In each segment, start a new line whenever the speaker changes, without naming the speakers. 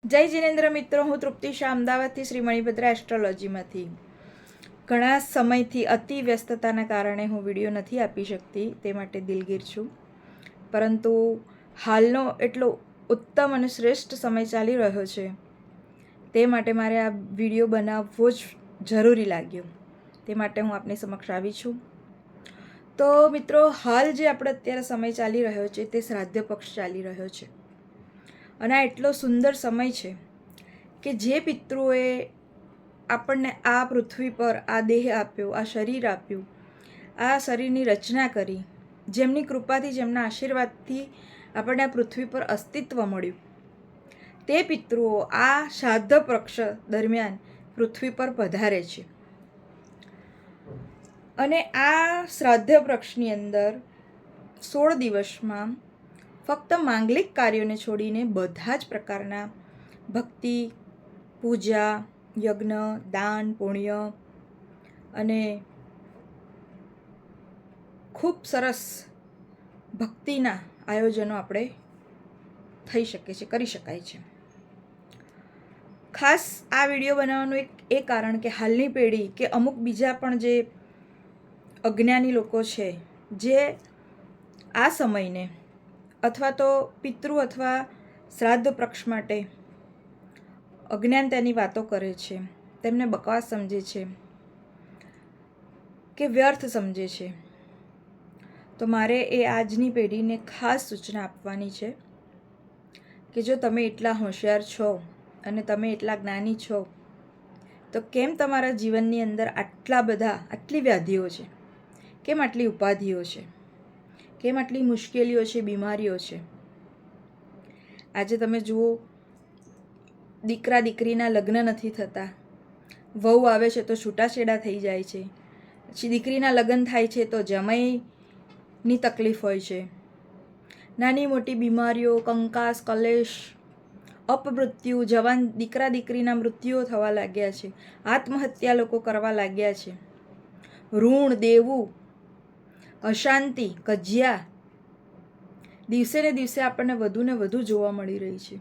જય જિનેન્દ્ર મિત્રો, હું તૃપ્તિ શાહ અમદાવાદથી શ્રી મણિભદ્રા એસ્ટ્રોલોજીમાંથી. ઘણા સમયથી અતિ વ્યસ્તતાના કારણે હું વિડીયો નથી આપી શકતી, તે માટે દિલગીર છું. પરંતુ હાલનો એટલો ઉત્તમ અને શ્રેષ્ઠ સમય ચાલી રહ્યો છે, તે માટે મારે આ વિડીયો બનાવવો જ જરૂરી લાગ્યો. તે માટે હું આપની સમક્ષ આવી છું. તો મિત્રો, હાલ જે આપણે અત્યારે સમય ચાલી રહ્યો છે તે શ્રાદ્ધ પક્ષ ચાલી રહ્યો છે. અને આ એટલો સુંદર સમય છે કે જે પિતૃઓએ આપણને આ પૃથ્વી પર આ દેહ આપ્યો, આ શરીર આપ્યું, આ શરીરની રચના કરી, જેમની કૃપાથી, જેમના આશીર્વાદથી આપણને આ પૃથ્વી પર અસ્તિત્વ મળ્યું, તે પિતૃઓ આ શ્રાદ્ધ પક્ષ દરમિયાન પૃથ્વી પર પધારે છે. અને આ શ્રાદ્ધ પક્ષની અંદર 16 દિવસમાં ફક્ત માંગલિક કાર્યોને છોડીને બધા જ પ્રકારના ભક્તિ, પૂજા, યજ્ઞ, દાન, પુણ્ય અને ખૂબ સરસ ભક્તિના આયોજનો આપણે થઈ શકે છે, કરી શકાય છે. ખાસ આ વિડીયો બનાવવાનું એ કારણ કે હાલની પેઢી કે અમુક બીજા પણ જે અજ્ઞાની લોકો છે, જે આ સમયને અથવા તો પિતૃ અથવા શ્રાદ્ધ પક્ષ માટે અજ્ઞાનતાની વાતો કરે છે, તેમને બકવાસ સમજે છે કે વ્યર્થ સમજે છે. તો મારે એ આજની પેઢીને ખાસ સૂચના આપવાની છે કે જો તમે એટલા હોશિયાર છો અને તમે એટલા જ્ઞાની છો, તો કેમ તમારા જીવનની અંદર આટલી વ્યાધિઓ છે, કેમ આટલી ઉપાધિઓ છે, કેમ આટલી મુશ્કેલીઓ છે, બીમારીઓ છે. આજે તમે જુઓ, દીકરા દીકરીના લગ્ન નથી થતા, વહુ આવે છે તો છૂટાછેડા થઈ જાય છે, પછી દીકરીના લગ્ન થાય છે તો જમાઈની તકલીફ હોય છે, નાની મોટી બીમારીઓ, કંકાસ, કલેશ, અપમૃત્યુ, જવાન દીકરા દીકરીના મૃત્યુઓ થવા લાગ્યા છે, આત્મહત્યા લોકો કરવા લાગ્યા છે, ઋણ દેવું, અશાંતિ, કજિયા દિવસે ને દિવસે આપણને વધુ ને વધુ જોવા મળી રહી છે.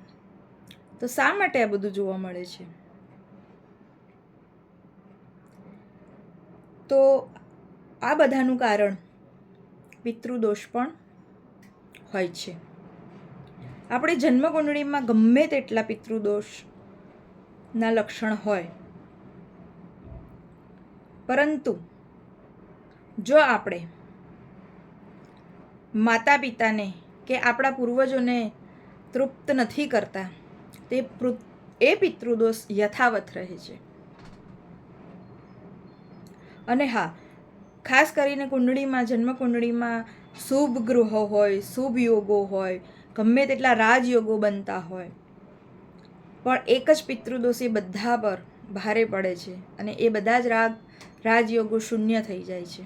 તો શા માટે આ બધું જોવા મળે છે? તો આ બધાનું કારણ પિતૃદોષ પણ હોય છે. આપણી જન્મકુંડળીમાં ગમે તેટલા પિતૃદોષના લક્ષણ હોય, પરંતુ જો આપણે માતા પિતાને કે આપણા પૂર્વજોને તૃપ્ત નથી કરતા, એ પિતૃદોષ યથાવત રહે છે. અને હા, ખાસ કરીને કુંડળીમાં, જન્મકુંડળીમાં શુભ ગ્રહો હોય, શુભ યોગો હોય, ગમે તેટલા રાજયોગો બનતા હોય, પણ એક જ પિતૃદોષ એ બધા પર ભારે પડે છે અને એ બધા જ રાજયોગો શૂન્ય થઈ જાય છે.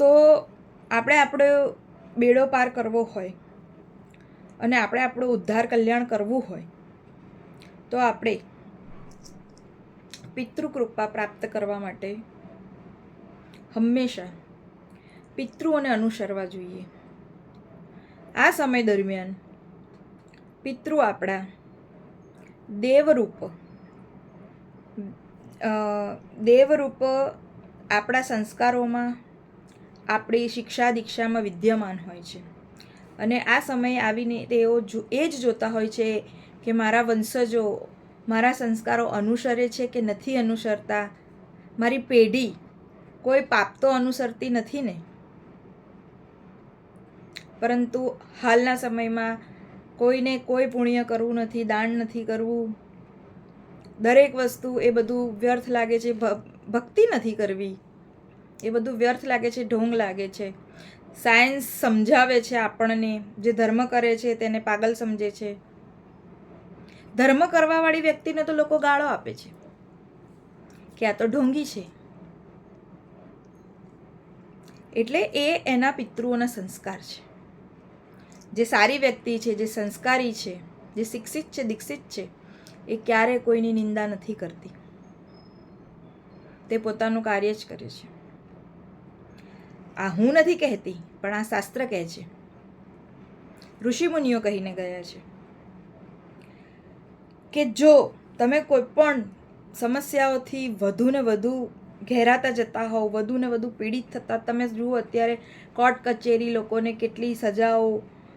તો આપણે આપણો બેડો પાર કરવો હોય અને આપણે આપણો ઉદ્ધાર કલ્યાણ કરવું હોય, તો આપણે પિતૃકૃપા પ્રાપ્ત કરવા માટે હંમેશા પિતૃઓને અનુસરવા જોઈએ. આ સમય દરમિયાન પિતૃ આપણા દેવરૂપ આપણા સંસ્કારોમાં, આપણી શિક્ષા દીક્ષામાં વિદ્યમાન હોય છે. અને આ સમયે આવીને તેઓ એ જ જોતા હોય છે કે મારા વંશજો મારા સંસ્કારો અનુસરે છે કે નથી અનુસરતા, મારી પેઢી કોઈ પાપ તો અનુસરતી નથી ને. પરંતુ હાલના સમયમાં કોઈને કોઈ પુણ્ય કરવું નથી, દાન નથી કરવું, દરેક વસ્તુ એ બધું વ્યર્થ લાગે છે, ભક્તિ નથી કરવી, એ બધું વ્યર્થ લાગે છે, ઢોંગ લાગે છે. સાયન્સ સમજાવે છે આપણને, જે ધર્મ કરે છે તેને પાગલ સમજે છે. ધર્મ કરવાવાળી વ્યક્તિને તો લોકો ગાળો આપે છે કે આ તો ઢોંગી છે. એટલે એ એના પિતૃઓના સંસ્કાર છે. જે સારી વ્યક્તિ છે, જે સંસ્કારી છે, જે શિક્ષિત છે, દીક્ષિત છે, એ ક્યારે કોઈની નિંદા નથી કરતી. તે પોતાનું કાર્ય જ કરે છે. આ હું નથી કહેતી, પણ આ શાસ્ત્ર કહે છે. ઋષિમુનિઓ કહીને ગયા છે કે જો તમે કોઈ પણ સમસ્યાઓથી વધુ ને વધુ ઘેરાતા જતા હોવ, વધુ ને વધુ પીડિત થતા, તમે જુઓ અત્યારે કોર્ટ કચેરી લોકોને કેટલી સજાઓ,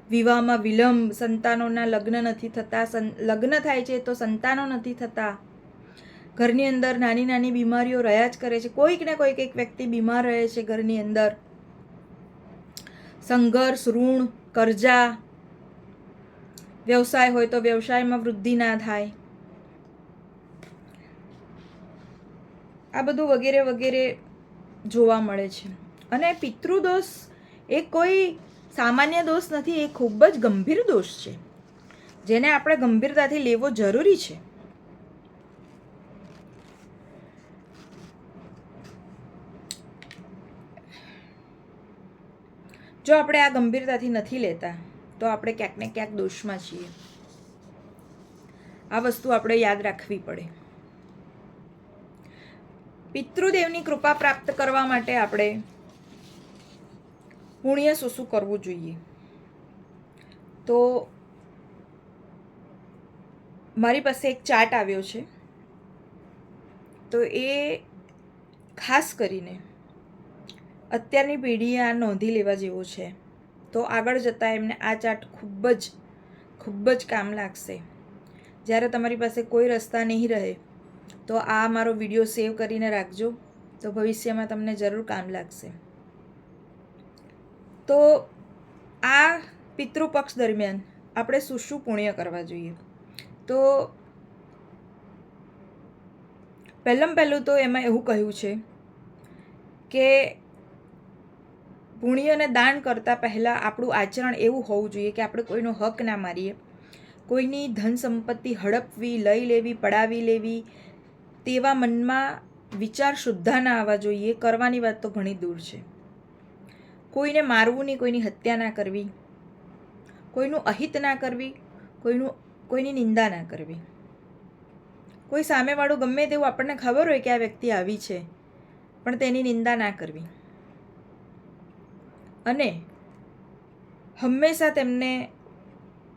વિવાહમાં વિલંબ, સંતાનોના લગ્ન નથી થતા, લગ્ન થાય છે તો સંતાનો નથી થતા, ઘરની અંદર નાની નાની બીમારીઓ રહ્યા જ કરે છે, કોઈક ને કોઈક એક વ્યક્તિ બીમાર રહે છે ઘરની અંદર, સંઘર્ષ, ઋણ, કરજા, વ્યવસાય હોય તો વ્યવસાયમાં વૃદ્ધિ ના થાય, આ બધું વગેરે વગેરે જોવા મળે છે. અને પિતૃદોષ એ કોઈ સામાન્ય દોષ નથી, એ ખૂબ જ ગંભીર દોષ છે જેને આપણે ગંભીરતાથી લેવો જરૂરી છે. જો આપણે આ ગંભીરતાથી નથી લેતા તો આપણે ક્યાંક ને ક્યાંક દોષમાં છીએ. આ વસ્તુ આપણે યાદ રાખવી પડે. પિતૃદેવની કૃપા પ્રાપ્ત કરવા માટે આપણે પુણ્ય શું કરવું જોઈએ? તો મારી પાસે એક ચાર્ટ આવ્યો છે, તો એ ખાસ કરીને અત્યારની પેઢીએ આ નોંધી લેવા જેવો છે. તો આગળ જતાં એમને આ ચાર્ટ ખૂબ જ કામ લાગશે. જ્યારે તમારી પાસે કોઈ રસ્તા નહીં રહે તો આ મારો વિડીયો સેવ કરીને રાખજો, તો ભવિષ્યમાં તમને જરૂર કામ લાગશે. તો આ પિતૃપક્ષ દરમિયાન આપણે શું પુણ્ય કરવા જોઈએ? તો પહેલું તો એમાં એવું કહ્યું છે કે પુણ્ય અને દાન કરતાં પહેલાં આપણું આચરણ એવું હોવું જોઈએ કે આપણે કોઈનો હક ના મારીએ, કોઈની ધન સંપત્તિ હડપવી, લઈ લેવી, પડાવી લેવી તેવા મનમાં વિચાર શુદ્ધા ના આવવા જોઈએ. કરવાની વાત તો ઘણી દૂર છે. કોઈને મારવું નહીં, કોઈની હત્યા ના કરવી, કોઈનું અહિત ના કરવી, કોઈની નિંદા ના કરવી. કોઈ સામેવાળું ગમે તેવું આપણને ખબર હોય કે આ વ્યક્તિ આવી છે, પણ તેની નિંદા ના કરવી. અને હંમેશા તેમને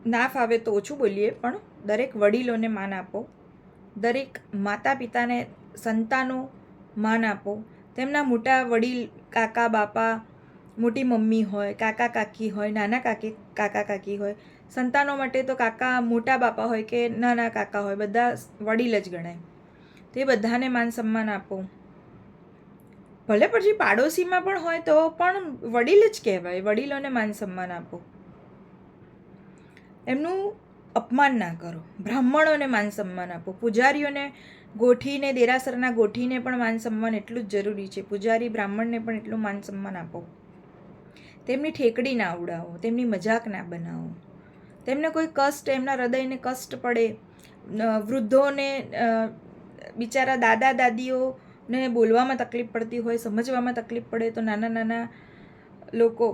ના ફાવે તો ઓછું બોલીએ, પણ દરેક વડીલોને માન આપો, દરેક માતા પિતાને, સંતાનો માન આપો. તેમના મોટા વડીલ, કાકા બાપા, મોટી મમ્મી હોય, કાકા કાકી હોય, નાના કાકા કાકી હોય, સંતાનો માટે તો કાકા મોટા બાપા હોય કે નાના કાકા હોય, બધા વડીલ જ ગણાય. તે બધાને માન સન્માન આપો. ભલે પછી પાડોશીમાં પણ હોય તો પણ વડીલ જ કહેવાય, વડીલોને માન સન્માન આપો. એમનું અપમાન ના કરો. બ્રાહ્મણોને માન સન્માન આપો. પૂજારીઓને ગોઠીને, દેરાસરના ગોઠીને પણ માન સન્માન એટલું જ જરૂરી છે. પૂજારી બ્રાહ્મણને પણ એટલું માન સન્માન આપો. તેમની ઠેકડી ના ઉડાવો, તેમની મજાક ના બનાવો, તેમને કોઈ કષ્ટ, એમના હૃદયને કષ્ટ પડે, વૃદ્ધોને, બિચારા દાદા દાદીઓને બોલવામાં તકલીફ પડતી હોય, સમજવામાં તકલીફ પડે તો નાના લોકો,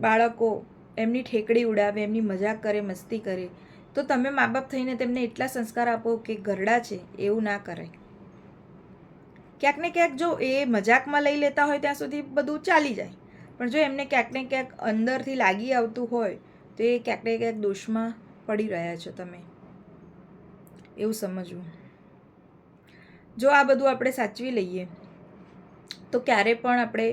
બાળકો એમની ઠેકડી ઉડાવે, એમની મજાક કરે, મસ્તી કરે, તો તમે મા બાપ થઈને તેમને એટલા સંસ્કાર આપો કે ઘરડા છે એવું ના કરાય. ક્યાંક ને ક્યાંક જો એ મજાકમાં લઈ લેતા હોય ત્યાં સુધી બધું ચાલી જાય, પણ જો એમને ક્યાંક ને ક્યાંક અંદરથી લાગી આવતું હોય તો એ ક્યાંક ને ક્યાંક દોષમાં પડી રહ્યા છો તમે, એવું સમજવું. જો આ બધું આપણે સાચવી લઈએ તો ક્યારે પણ આપણે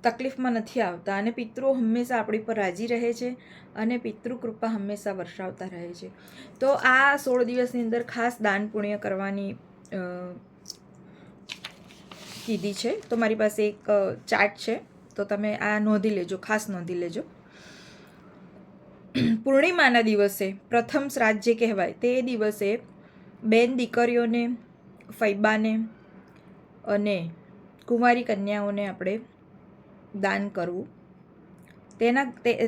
તકલીફમાં નથી આવતા. અને પિતૃઓ હંમેશા આપણી પર રાજી રહે છે અને પિતૃ કૃપા હંમેશા વર્ષાવતા રહે છે. તો આ 16 દિવસની અંદર ખાસ દાન પુણ્ય કરવાની કીધી છે. તો મારી પાસે એક ચાર્ટ છે, તો તમે આ નોંધી લેજો, ખાસ નોંધી લેજો. પૂર્ણિમાના દિવસે પ્રથમ શ્રાદ્ધ જે કહેવાય તે દિવસે બેન દીકરીઓને, ફૈબાને અને કુંવારી કન્યાઓને આપણે દાન કરવું.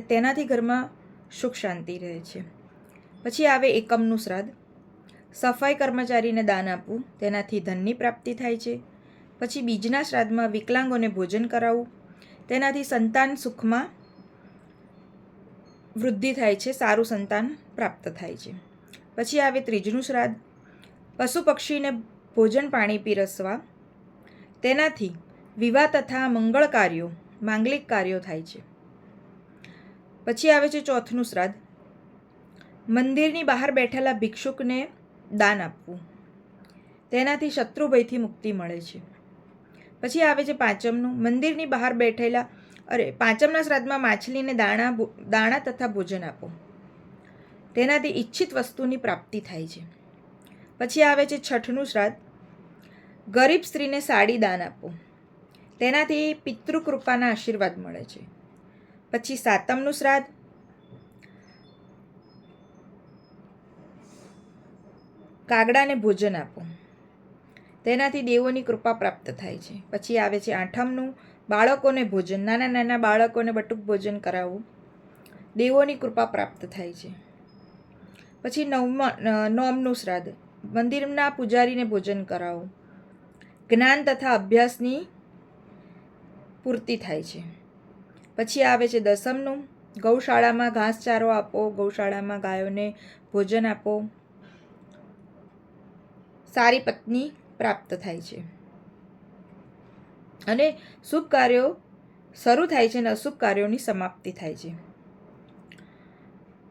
તેનાથી ઘરમાં સુખ શાંતિ રહે છે. પછી આવે એકમનું શ્રાદ્ધ. સફાઈ કર્મચારીને દાન આપવું, તેનાથી ધનની પ્રાપ્તિ થાય છે. પછી બીજના શ્રાદ્ધમાં વિકલાંગોને ભોજન કરાવવું, તેનાથી સંતાન સુખમાં વૃદ્ધિ થાય છે, સારું સંતાન પ્રાપ્ત થાય છે. પછી આવે ત્રીજનું શ્રાદ્ધ. પશુ પક્ષીને ભોજન પાણી પીરસવા, તેનાથી વિવાહ તથા મંગળ કાર્યો, માંગલિક કાર્યો થાય છે. પછી આવે છે ચોથનું શ્રાદ્ધ. મંદિરની બહાર બેઠેલા ભિક્ષુકને દાન આપવું, તેનાથી શત્રુભયથી મુક્તિ મળે છે. પછી આવે છે પાંચમનું. મંદિરની બહાર બેઠેલા પાંચમના શ્રાદ્ધમાં માછલીને દાણા તથા ભોજન આપો, તેનાથી ઈચ્છિત વસ્તુની પ્રાપ્તિ થાય છે. પછી આવે છે છઠનું શ્રાદ્ધ. ગરીબ સ્ત્રીને સાડી દાન આપો, તેનાથી પિતૃકૃપાના આશીર્વાદ મળે છે. પછી સાતમનું શ્રાદ્ધ. કાગડાને ભોજન આપો, તેનાથી દેવોની કૃપા પ્રાપ્ત થાય છે. પછી આવે છે આઠમનું. બાળકોને ભોજન, નાના નાના બાળકોને બટુક ભોજન કરાવવું, દેવોની કૃપા પ્રાપ્ત થાય છે. પછી નવમનું શ્રાદ્ધ. મંદિરના પૂજારીને ભોજન કરાવવું, જ્ઞાન તથા અભ્યાસની પૂર્તિ થાય છે. પછી આવે છે દસમનું. ગૌશાળામાં ઘાસચારો આપો, ગૌશાળામાં ગાયોને ભોજન આપો, સારી પત્ની પ્રાપ્ત થાય છે. અને શુભ કાર્યો શરૂ થાય છે અને અશુભ કાર્યોની સમાપ્તિ થાય છે.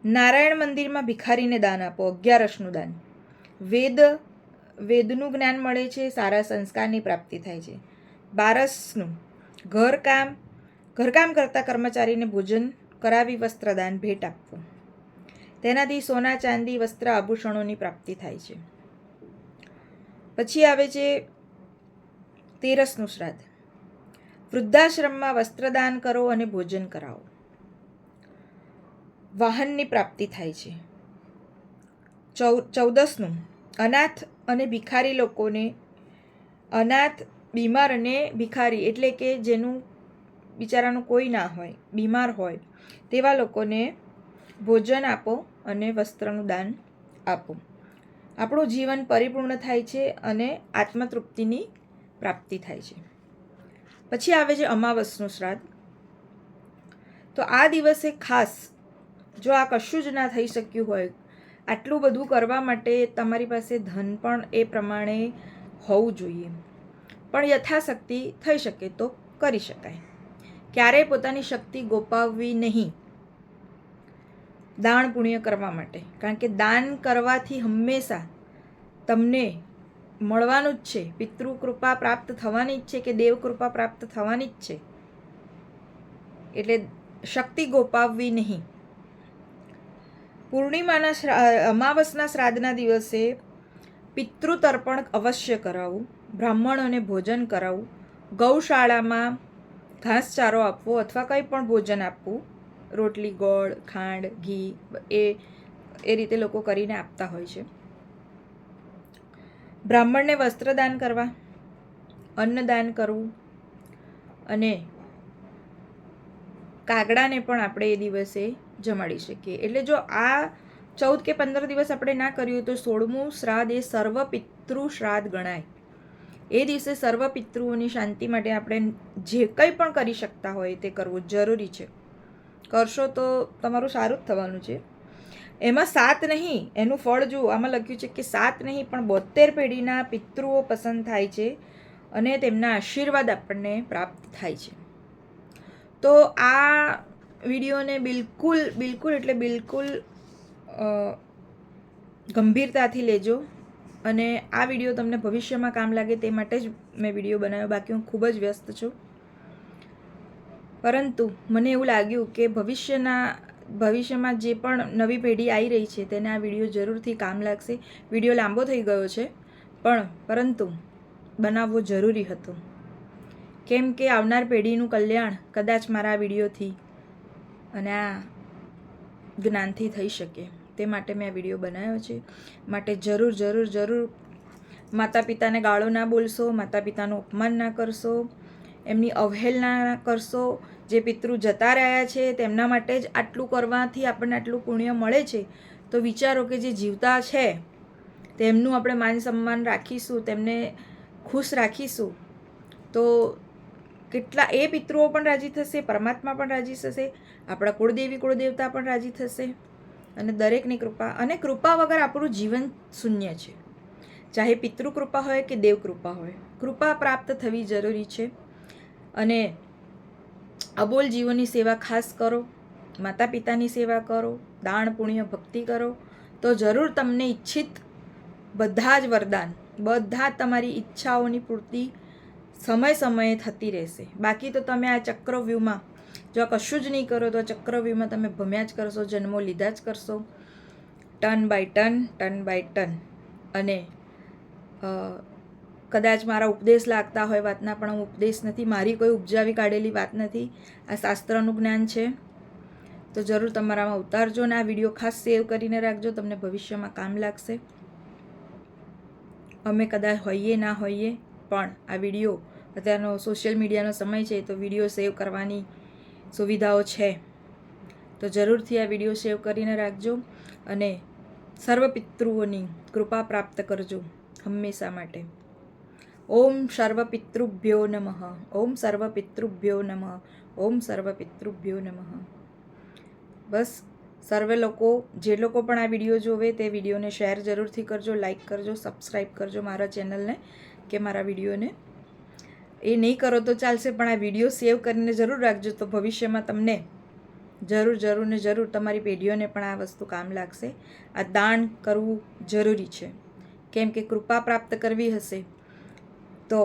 નારાયણ મંદિરમાં ભિખારીને દાન આપો, 11નું દાન. વેદનું જ્ઞાન મળે છે, સારા સંસ્કારની પ્રાપ્તિ થાય છે. 12નું. ઘરકામ કરતા કર્મચારીને ભોજન કરાવી વસ્ત્રદાન ભેટ આપવું, તેનાથી સોના ચાંદી વસ્ત્ર આભૂષણોની પ્રાપ્તિ થાય છે. પછી આવે છે 13નું શ્રાદ્ધ. વૃદ્ધાશ્રમમાં વસ્ત્રદાન કરો અને ભોજન કરાવો, વાહનની પ્રાપ્તિ થાય છે. 14નું. અનાથ અને ભિખારી લોકોને, અનાથ, બીમાર અને ભિખારી એટલે કે જેનું બિચારાનું કોઈ ના હોય, બીમાર હોય તેવા લોકોને ભોજન આપો અને વસ્ત્રનું દાન આપો. આપણું જીવન પરિપૂર્ણ થાય છે અને આત્મતૃપ્તિની પ્રાપ્તિ થાય છે. પછી આવે છે અમાવસનું શ્રાદ્ધ. તો આ દિવસે ખાસ, જો આ કશું જ ના થઈ શક્યું હોય, આટલું બધું કરવા માટે તમારી પાસે ધન પણ એ પ્રમાણે હોવું જોઈએ, પણ યથાશક્તિ થઈ શકે તો કરી શકાય. ક્યારેય પોતાની શક્તિ ગોપાવવી નહીં દાન પુણ્ય કરવા માટે, કારણ કે દાન કરવાથી હંમેશા તમને મળવાનું જ છે, પિતૃ કૃપા પ્રાપ્ત થવાની જ છે કે દેવ કૃપા પ્રાપ્ત થવાની જ છે. એટલે શક્તિ ગોપાવવી નહીં. અમાવસના શ્રાદ્ધના દિવસે પિતૃ તર્પણ અવશ્ય કરાવવું, બ્રાહ્મણોને ભોજન કરાવવું, ગૌશાળામાં ઘાસચારો આપવો અથવા કંઈ પણ ભોજન આપવું, રોટલી, ગોળ, ખાંડ, ઘી એ રીતે લોકો કરીને આપતા હોય છે. બ્રાહ્મણને વસ્ત્રદાન કરવા, અન્નદાન કરવું અને કાગડાને પણ આપણે એ દિવસે જમાડી શકીએ. એટલે જો આ 14 કે 15 દિવસ આપણે ના કર્યું તો 16મું શ્રાદ્ધ એ સર્વ પિતૃ શ્રાદ્ધ ગણાય. એ દિવસે સર્વ પિતૃઓની શાંતિ માટે આપણે જે કંઈ પણ કરી શકતા હોય તે કરવું જરૂરી છે. કરશો તો તમારું સારું જ થવાનું છે. એમાં 7 નહીં, એનું ફળ જુઓ, આમાં લખ્યું છે કે 7 નહીં પણ 72 પેઢીના પિતૃઓ પસંદ થાય છે અને તેમના આશીર્વાદ આપણને પ્રાપ્ત થાય છે. તો આ વિડીયોને બિલકુલ ગંભીરતાથી લેજો અને આ વિડીયો તમને ભવિષ્યમાં કામ લાગે તે માટે જ મેં વિડીયો બનાવ્યો. બાકી હું ખૂબ જ વ્યસ્ત છું, પરંતુ મને એવું લાગ્યું કે ભવિષ્યમાં જે પણ નવી પેઢી આવી રહી છે તેને આ વિડીયો જરૂરથી કામ લાગશે. વિડીયો લાંબો થઈ ગયો છે પરંતુ બનાવવો જરૂરી હતો, કેમ કે આવનાર પેઢીનું કલ્યાણ કદાચ મારા આ વિડીયોથી અને આ જ્ઞાનથી થઈ શકે, તે માટે મેં આ વિડીયો બનાવ્યો છે. માટે જરૂર માતા પિતાને ગાળો ના બોલશો, માતા પિતાનું અપમાન ના કરશો, એમની અવહેલના ના કરશો. જે પિતૃ જતા રહ્યા છે તેમના માટે જ આટલું કરવાથી આપણને આટલું પુણ્ય મળે છે. તો વિચારો કે જે જીવતા છે તેમનું આપણે માન સન્માન રાખીશું, તેમને ખુશ રાખીશું તો કેટલા એ પિતૃઓ પણ રાજી થશે, પરમાત્મા પણ રાજી થશે, આપણા કુળદેવી કુળદેવતા પણ રાજી થશે અને દરેકની કૃપા. અને કૃપા વગર આપણું જીવન શૂન્ય છે. ચાહે પિતૃ કૃપા હોય કે દેવ કૃપા હોય, કૃપા પ્રાપ્ત થવી જરૂરી છે. અને અબોલ જીવોની સેવા ખાસ કરો માતા પિતાની સેવા કરો, દાન પુણ્ય ભક્તિ કરો, તો જરૂર તમને ઈચ્છિત બધા જ વરદાન, બધા તમારી ઈચ્છાઓની પૂર્તિ સમય સમયે થતી રહેશે. બાકી તો તમે આ ચક્રવ્યૂહમાં જો કશું જ નહીં કરો તો ચક્રવ્યૂહમાં તમે ભમ્યા જ કરશો, જન્મો લીધા જ કરશો, ટર્ન બાય ટર્ન. અને કદાચ મારા ઉપદેશ લાગતા હોય વાતના, પણ હું ઉપદેશ નથી, મારી કોઈ ઉપજાવી કાઢેલી વાત નથી, આ શાસ્ત્રનું જ્ઞાન છે. તો જરૂર તમારામાં ઉતારજો ને આ વિડીયો ખાસ સેવ કરીને રાખજો, તમને ભવિષ્યમાં કામ લાગશે. અમે કદાચ હોઈએ ના હોઈએ, પણ આ વિડીયો અત્યારનો સોશિયલ મીડિયાનો સમય છે, તો વિડીયો સેવ કરવાની સુવિધાઓ છે. તો જરૂરથી આ વિડીયો સેવ કરીને રાખજો અને સર્વ પિતૃઓની કૃપા પ્રાપ્ત કરજો હંમેશા માટે. ઓમ સર્વ પિતૃભ્યો નમઃ, ઓમ સર્વ પિતૃભ્યો નમઃ, ઓમ સર્વ પિતૃભ્યો નમઃ. બસ સર્વે લોકો, જે લોકો પણ આ વિડીયો જોવે તે વિડીયોને શેર જરૂરથી કરજો, લાઈક કરજો, સબસ્ક્રાઈબ કરજો મારા ચેનલને કે મારા વિડીયોને. એ નહીં કરો તો ચાલશે, પણ આ વિડીયો સેવ કરીને જરૂર રાખજો, તો ભવિષ્યમાં તમને જરૂર તમારી પેઢીઓને પણ આ વસ્તુ કામ લાગશે. આ દાન કરવું જરૂરી છે, કેમ કે કૃપા પ્રાપ્ત કરવી હશે તો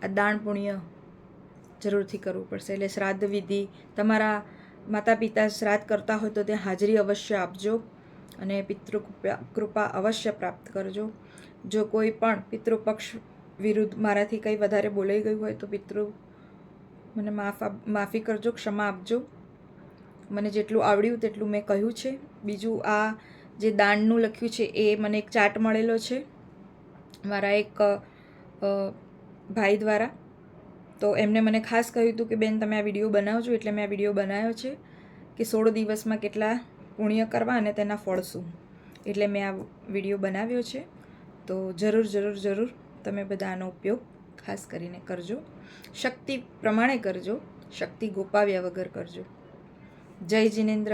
આ દાન પુણ્ય જરૂરથી કરવું પડશે. એટલે શ્રાદ્ધ વિધિ, તમારા માતા પિતા શ્રાદ્ધ કરતા હોય તો ત્યાં હાજરી અવશ્ય આપજો અને પિતૃ કૃપા અવશ્ય પ્રાપ્ત કરજો. જો કોઈ પણ પિતૃપક્ષ વિરુદ્ધ મારાથી કંઈ વધારે બોલાઈ ગયું હોય તો મને માફી કરજો, ક્ષમા આપજો. મને જેટલું આવડ્યું તેટલું મેં કહ્યું છે. બીજું આ જે દાનનું લખ્યું છે એ મને એક ચાર્ટ મળેલો છે મારા એક ભાઈ દ્વારા, તો એમને મને ખાસ કહ્યું હતું કે બેન તમે આ વિડીયો બનાવજો, એટલે મેં આ વિડીયો બનાવ્યો છે કે 16 દિવસમાં કેટલા પુણ્ય કરવા અને તેના ફળ શું, એટલે મેં આ વિડીયો બનાવ્યો છે. તો જરૂર તમે બધા આનો ઉપયોગ ખાસ કરીને કરજો, શક્તિ પ્રમાણે કરજો, શક્તિ ગોપાવ્યા વગર કરજો. જય જિનેન્દ્ર,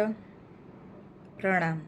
પ્રણામ.